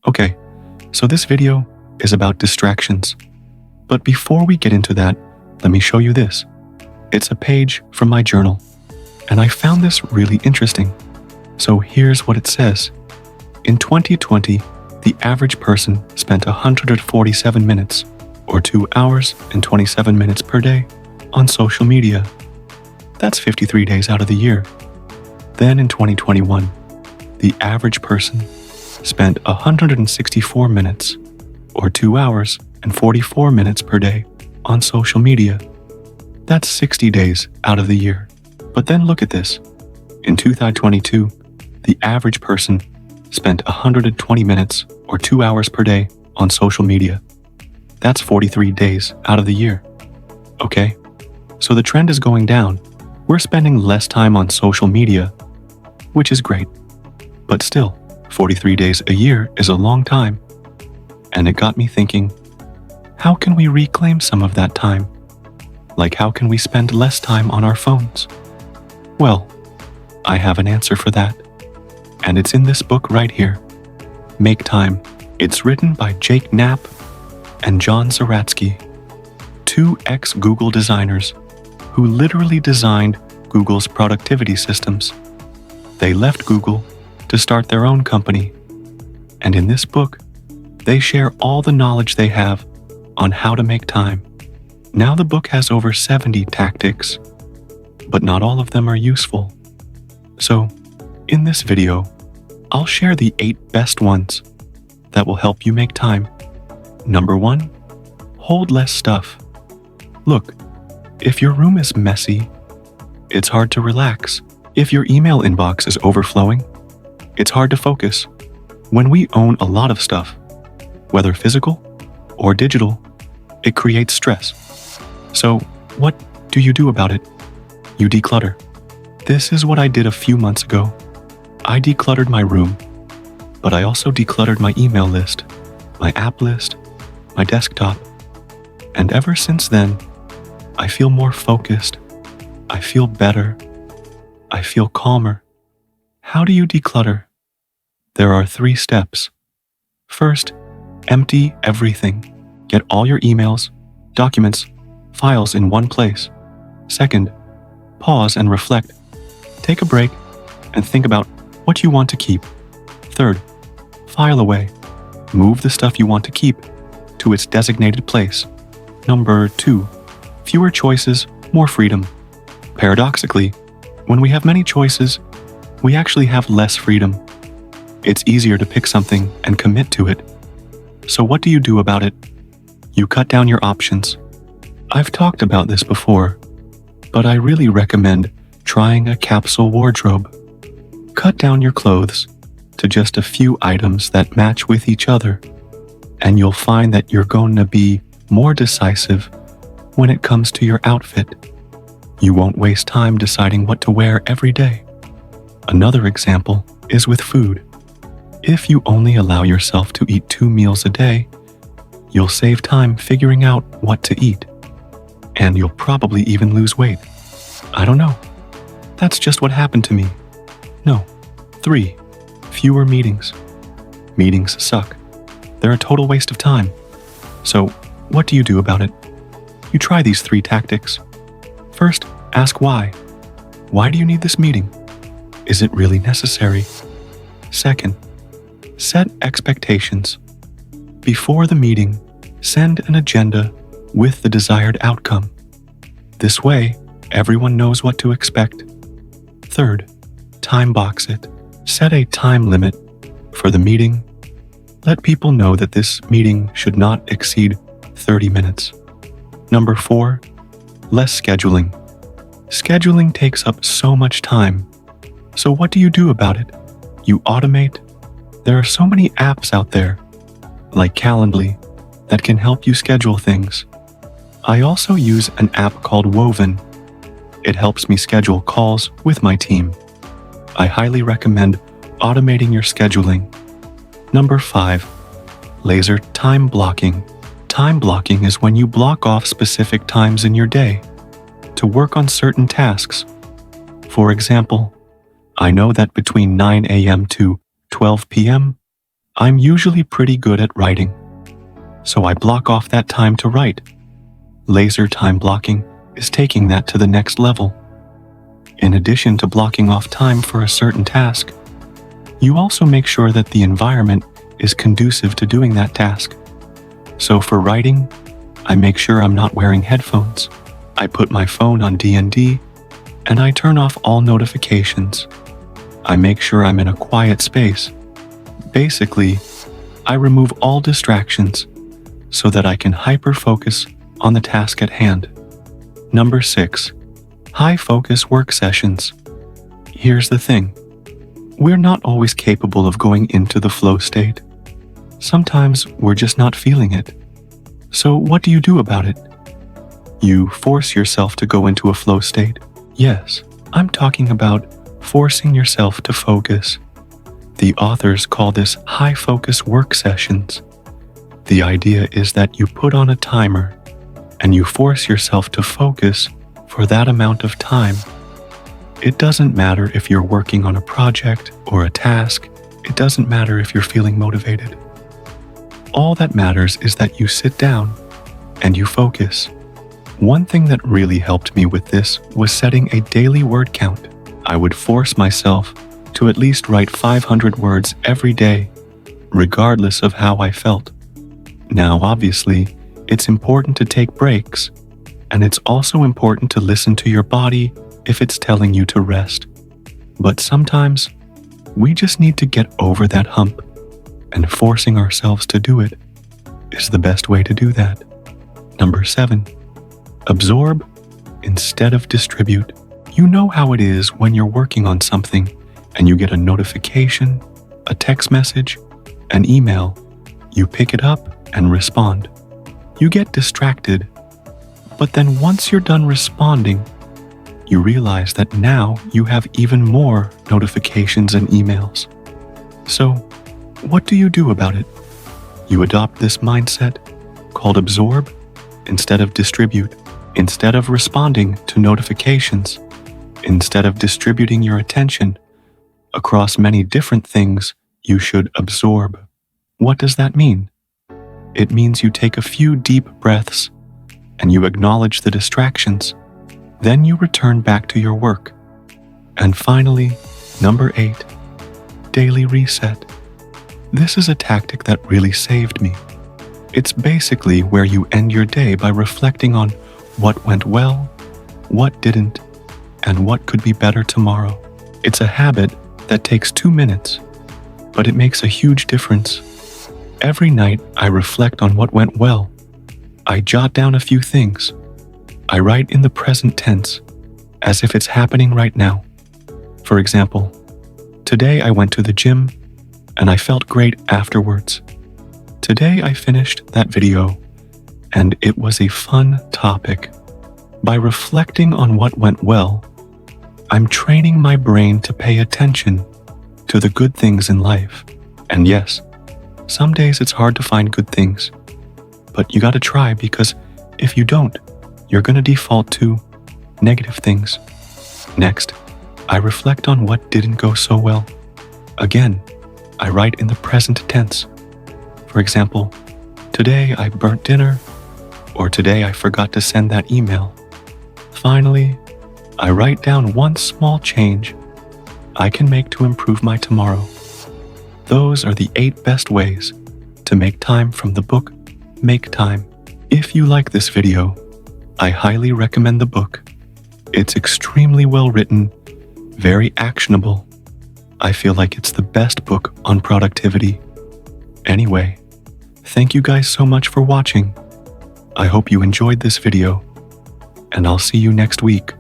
Okay, so this video is about distractions. But before we get into that, let me show you this. It's a page from my journal, and I found this really interesting. So here's what it says. In 2020, the average person spent 147 minutes, or 2 hours and 27 minutes per day, on social media. That's 53 days out of the year. Then in 2021, the average person spent 164 minutes, or 2 hours and 44 minutes per day, on social media. That's 60 days out of the year. But then look at this. In 2022, the average person spent 120 minutes, or 2 hours per day, on social media. That's 43 days out of the year. Okay, so the trend is going down. We're spending less time on social media, which is great. But still, 43 days a year is a long time. And it got me thinking, how can we reclaim some of that time? Like, how can we spend less time on our phones? Well, I have an answer for that. And it's in this book right here, Make Time. It's written by Knapp and John Zeratsky, two ex-Google designers who literally designed Google's productivity systems. They left Google to start their own company. And in this book, they share all the knowledge they have on how to make time. Now the book has over 70 tactics, but not all of them are useful. So, in this video, I'll share the 8 best ones that will help you make time. Number 1, hold less stuff. Look, if your room is messy, it's hard to relax. If your email inbox is overflowing, it's hard to focus. When we own a lot of stuff, whether physical or digital, it creates stress. So, what do you do about it? You declutter. This is what I did a few months ago. I decluttered my room, but I also decluttered my email list, my app list, my desktop. And ever since then, I feel more focused. I feel better. I feel calmer. How do you declutter? There are 3 steps. First, empty everything. Get all your emails, documents, files in one place. Second, pause and reflect. Take a break and think about what you want to keep. Third, file away. Move the stuff you want to keep to its designated place. Number 2, fewer choices, more freedom. Paradoxically, when we have many choices, we actually have less freedom. It's easier to pick something and commit to it. So what do you do about it? You cut down your options. I've talked about this before, but I really recommend trying a capsule wardrobe. Cut down your clothes to just a few items that match with each other, and you'll find that you're going to be more decisive when it comes to your outfit. You won't waste time deciding what to wear every day. Another example is with food. If you only allow yourself to eat 2 meals a day, you'll save time figuring out what to eat. And you'll probably even lose weight. I don't know. That's just what happened to me. No. 3, fewer meetings. Meetings suck. They're a total waste of time. So, what do you do about it? You try these 3 tactics. First, ask why. Why do you need this meeting? Is it really necessary? Second, set expectations. Before the meeting, send an agenda with the desired outcome. This way, everyone knows what to expect. Third, time box it. Set a time limit for the meeting. Let people know that this meeting should not exceed 30 minutes. Number 4, less scheduling. Scheduling takes up so much time. So what do you do about it? You automate. There are so many apps out there, like Calendly, that can help you schedule things. I also use an app called Woven. It helps me schedule calls with my team. I highly recommend automating your scheduling. Number 5, laser time blocking. Time blocking is when you block off specific times in your day to work on certain tasks. For example, I know that between 9 a.m. to 12 p.m., I'm usually pretty good at writing, so I block off that time to write. Laser time blocking is taking that to the next level. In addition to blocking off time for a certain task, you also make sure that the environment is conducive to doing that task. So for writing, I make sure I'm not wearing headphones. I put my phone on D&D, and I turn off all notifications. I make sure I'm in a quiet space. Basically, I remove all distractions so that I can hyper-focus on the task at hand. Number 6. High-focus work sessions. Here's the thing. We're not always capable of going into the flow state. Sometimes we're just not feeling it. So what do you do about it? You force yourself to go into a flow state. Yes, I'm talking about forcing yourself to focus. The authors call this high-focus work sessions. The idea is that you put on a timer and you force yourself to focus for that amount of time. It doesn't matter if you're working on a project or a task. It doesn't matter if you're feeling motivated. All that matters is that you sit down and you focus. One thing that really helped me with this was setting a daily word count. I would force myself to at least write 500 words every day, regardless of how I felt. Now, obviously, it's important to take breaks, and it's also important to listen to your body if it's telling you to rest. But sometimes, we just need to get over that hump, and forcing ourselves to do it is the best way to do that. Number 7. Absorb instead of distribute. You know how it is when you're working on something and you get a notification, a text message, an email. You pick it up and respond. You get distracted, but then once you're done responding, you realize that now you have even more notifications and emails. So, what do you do about it? You adopt this mindset called absorb instead of distribute. Instead of responding to notifications, instead of distributing your attention across many different things, you should absorb. What does that mean? It means you take a few deep breaths and you acknowledge the distractions. Then you return back to your work. And finally, number 8, daily reset. This is a tactic that really saved me. It's basically where you end your day by reflecting on what went well, what didn't, and what could be better tomorrow. It's a habit that takes 2 minutes, but it makes a huge difference. Every night, I reflect on what went well. I jot down a few things. I write in the present tense, as if it's happening right now. For example, today I went to the gym, and I felt great afterwards. Today I finished that video, and it was a fun topic. By reflecting on what went well, I'm training my brain to pay attention to the good things in life. And yes, some days it's hard to find good things, but you gotta try, because if you don't, you're gonna default to negative things. Next, I reflect on what didn't go so well. Again, I write in the present tense. For example, today I burnt dinner, or today I forgot to send that email. Finally, I write down one small change I can make to improve my tomorrow. Those are the 8 best ways to make time from the book, Make Time. If you like this video, I highly recommend the book. It's extremely well written, very actionable. I feel like it's the best book on productivity. Anyway, thank you guys so much for watching. I hope you enjoyed this video, and I'll see you next week.